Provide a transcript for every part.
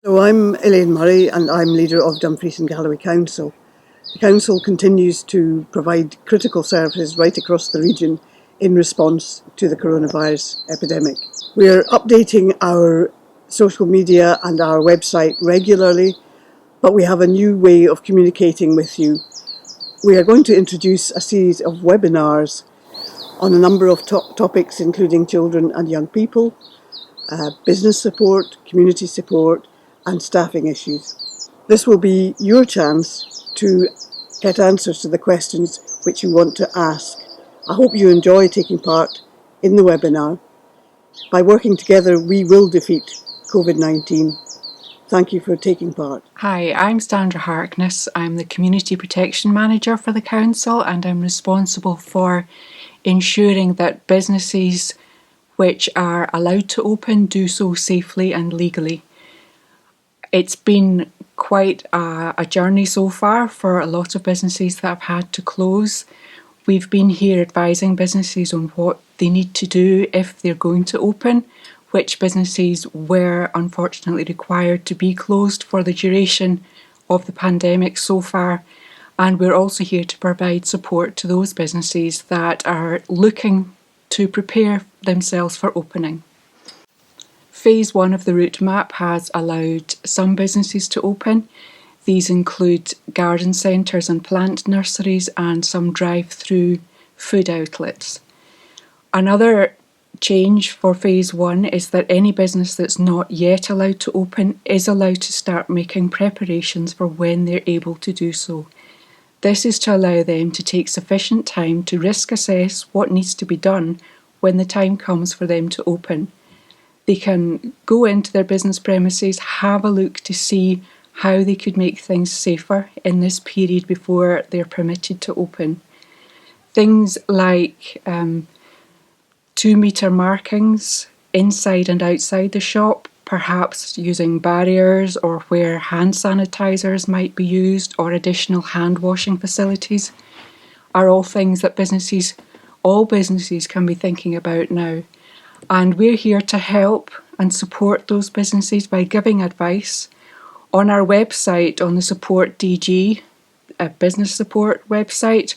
So I'm Elaine Murray and I'm leader of Dumfries and Galloway Council. The Council continues to provide critical services right across the region in response to the coronavirus epidemic. We are updating our social media and our website regularly, but we have a new way of communicating with you. We are going to introduce a series of webinars on a number of topics including children and young people, business support, community support and staffing issues. This will be your chance to get answers to the questions which you want to ask. I hope you enjoy taking part in the webinar. By working together, we will defeat COVID-19. Thank you for taking part. Hi, I'm Sandra Harkness. I'm the Community Protection Manager for the Council and I'm responsible for ensuring that businesses which are allowed to open do so safely and legally. It's been quite a journey so far for a lot of businesses that have had to close. We've been here advising businesses on what they need to do if they're going to open, which businesses were unfortunately required to be closed for the duration of the pandemic so far. And we're also here to provide support to those businesses that are looking to prepare themselves for opening. Phase 1 of the route map has allowed some businesses to open. These include garden centres and plant nurseries and some drive-through food outlets. Another change for Phase 1 is that any business that's not yet allowed to open is allowed to start making preparations for when they're able to do so. This is to allow them to take sufficient time to risk assess what needs to be done when the time comes for them to open. They can go into their business premises, have a look to see how they could make things safer in this period before they're permitted to open. Things like 2-metre markings inside and outside the shop, perhaps using barriers or where hand sanitisers might be used or additional hand washing facilities, are all things that all businesses can be thinking about now. And we're here to help and support those businesses by giving advice. On our website, on the Support DG, a business support website,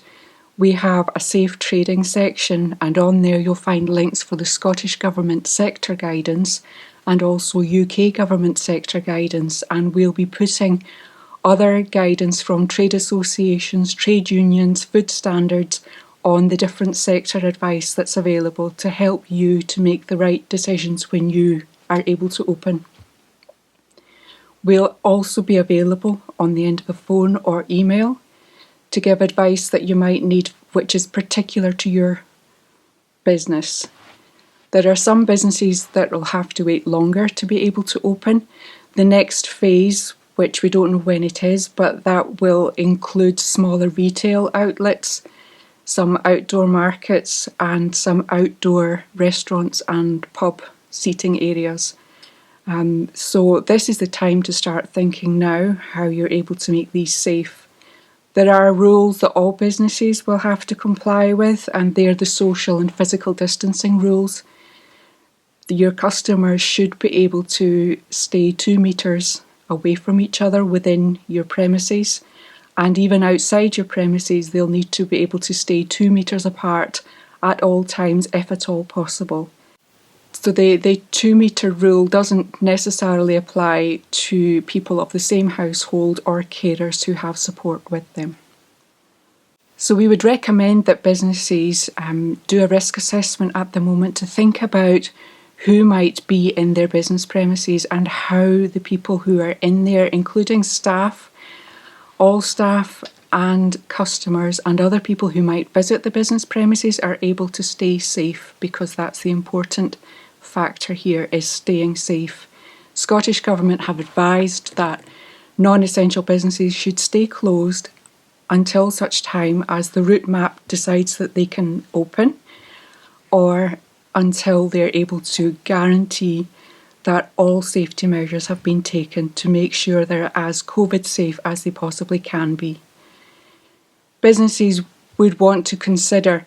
we have a safe trading section, and on there you'll find links for the Scottish Government sector guidance and also UK Government sector guidance, and we'll be putting other guidance from trade associations, trade unions, food standards on the different sector advice that's available to help you to make the right decisions when you are able to open. We'll also be available on the end of a phone or email to give advice that you might need, which is particular to your business. There are some businesses that will have to wait longer to be able to open. The next phase, which we don't know when it is, but that will include smaller retail outlets, some outdoor markets and some outdoor restaurants and pub seating areas. So this is the time to start thinking now how you're able to make these safe. There are rules that all businesses will have to comply with, and they're the social and physical distancing rules. Your customers should be able to stay 2 metres away from each other within your premises. And even outside your premises, they'll need to be able to stay 2 metres apart at all times, if at all possible. So the 2 metre rule doesn't necessarily apply to people of the same household or carers who have support with them. So we would recommend that businesses do a risk assessment at the moment to think about who might be in their business premises and how the people who are in there, including staff, all staff and customers and other people who might visit the business premises, are able to stay safe, because that's the important factor here, is staying safe. Scottish Government have advised that non-essential businesses should stay closed until such time as the route map decides that they can open, or until they're able to guarantee that all safety measures have been taken to make sure they're as COVID safe as they possibly can be. Businesses would want to consider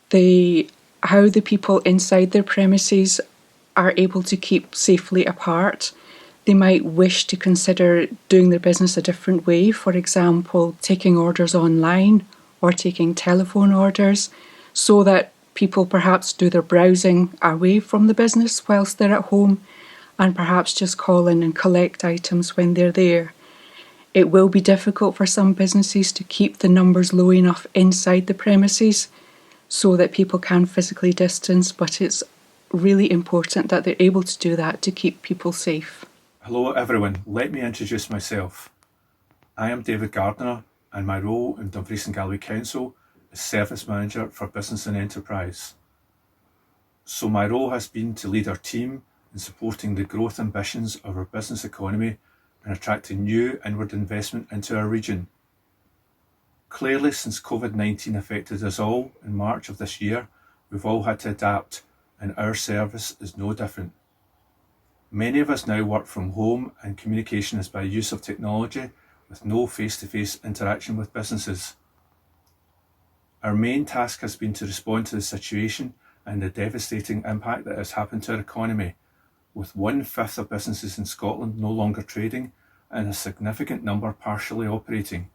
how the people inside their premises are able to keep safely apart. they might wish to consider doing their business a different way, for example, taking orders online or taking telephone orders, so that people perhaps do their browsing away from the business whilst they're at home and perhaps just call in and collect items when they're there. It will be difficult for some businesses to keep the numbers low enough inside the premises so that people can physically distance, but it's really important that they're able to do that to keep people safe. Hello everyone, let me introduce myself. I am David Gardner and my role in Dumfries and Galloway Council is Service Manager for Business and Enterprise. So my role has been to lead our team in supporting the growth ambitions of our business economy and attracting new inward investment into our region. Clearly, since COVID-19 affected us all in March of this year, we've all had to adapt, and our service is no different. Many of us now work from home, and communication is by use of technology with no face-to-face interaction with businesses. Our main task has been to respond to the situation and the devastating impact that has happened to our economy, with 1/5 of businesses in Scotland no longer trading and a significant number partially operating.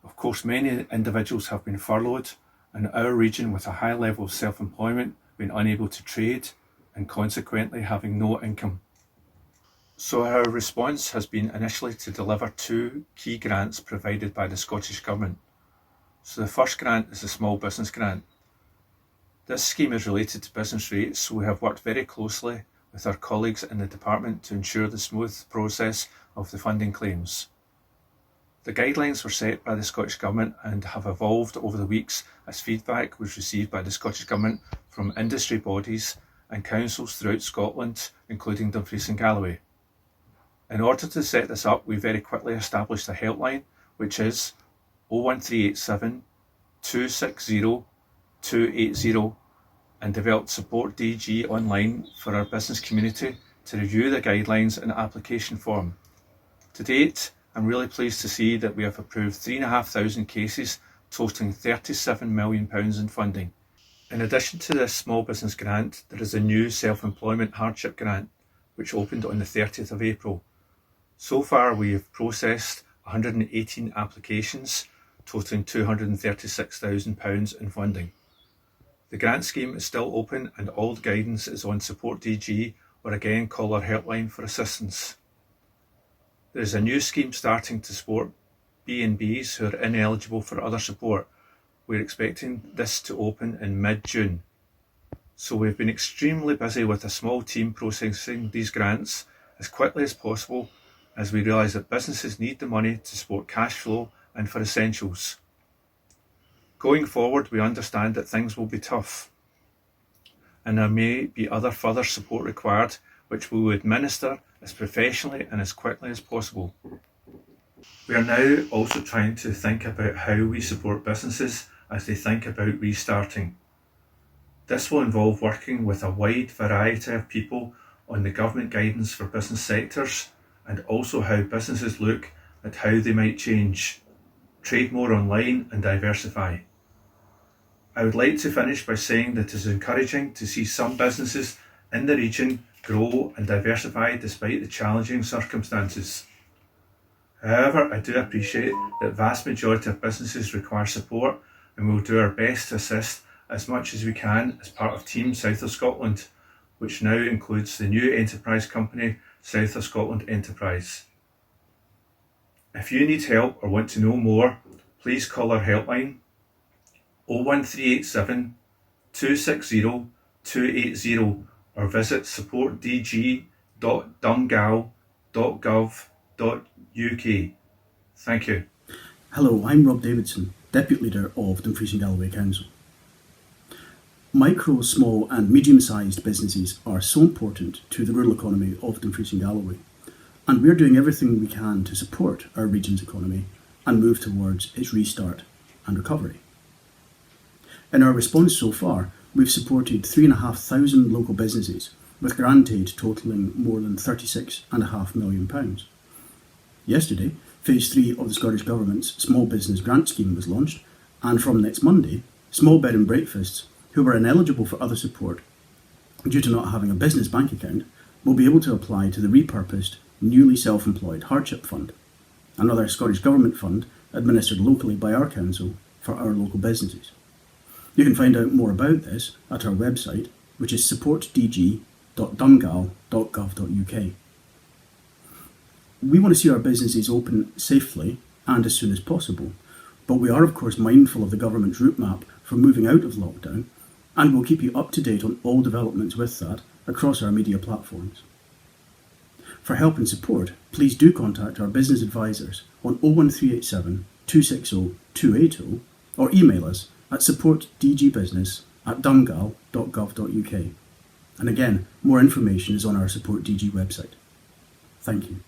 Of course, many individuals have been furloughed, and our region, with a high level of self-employment, been unable to trade and consequently having no income. So our response has been initially to deliver 2 key grants provided by the Scottish Government. So the first grant is the Small Business Grant. This scheme is related to business rates, so we have worked very closely with our colleagues in the department to ensure the smooth process of the funding claims. The guidelines were set by the Scottish Government and have evolved over the weeks as feedback was received by the Scottish Government from industry bodies and councils throughout Scotland, including Dumfries and Galloway. In order to set this up, we very quickly established a helpline, which is 01387 260 280, and developed Support DG online for our business community to review the guidelines and application form. To date, I'm really pleased to see that we have approved 3,500 cases totalling £37 million in funding. In addition to this small business grant, there is a new self-employment hardship grant, which opened on the 30th of April. So far, we have processed 118 applications, totalling £236,000 in funding. The grant scheme is still open and all the guidance is on Support DG, or again call our helpline for assistance. There is a new scheme starting to support B&Bs who are ineligible for other support. We're expecting this to open in mid-June. So we've been extremely busy with a small team processing these grants as quickly as possible, as we realise that businesses need the money to support cash flow and for essentials. Going forward, we understand that things will be tough, and there may be other further support required, which we will administer as professionally and as quickly as possible. We are now also trying to think about how we support businesses as they think about restarting. This will involve working with a wide variety of people on the government guidance for business sectors, and also how businesses look at how they might change, trade more online and diversify. I would like to finish by saying that it is encouraging to see some businesses in the region grow and diversify despite the challenging circumstances. However, I do appreciate that the vast majority of businesses require support, and we will do our best to assist as much as we can as part of Team South of Scotland, which now includes the new enterprise company South of Scotland Enterprise. If you need help or want to know more, please call our helpline 01387 260 280 or visit supportdg.dumgal.gov.uk. Thank you. Hello, I'm Rob Davidson, Deputy Leader of Dumfries and Galloway Council. Micro, small and medium-sized businesses are so important to the rural economy of Dumfries and Galloway, and we're doing everything we can to support our region's economy and move towards its restart and recovery. In our response so far, we've supported 3,500 local businesses with grant aid totalling more than £36.5 million. Yesterday, Phase 3 of the Scottish Government's Small Business Grant Scheme was launched, and from next Monday, small bed and breakfasts who were ineligible for other support due to not having a business bank account will be able to apply to the repurposed, newly self-employed hardship fund, another Scottish Government fund administered locally by our council for our local businesses. You can find out more about this at our website, which is supportdg.dungal.gov.uk. We want to see our businesses open safely and as soon as possible, but we are of course mindful of the government's route map for moving out of lockdown, and we'll keep you up to date on all developments with that across our media platforms. For help and support, please do contact our business advisors on 01387 260 280 or email us at supportdgbusiness@dungal.gov.uk. And again, more information is on our Support DG website. Thank you.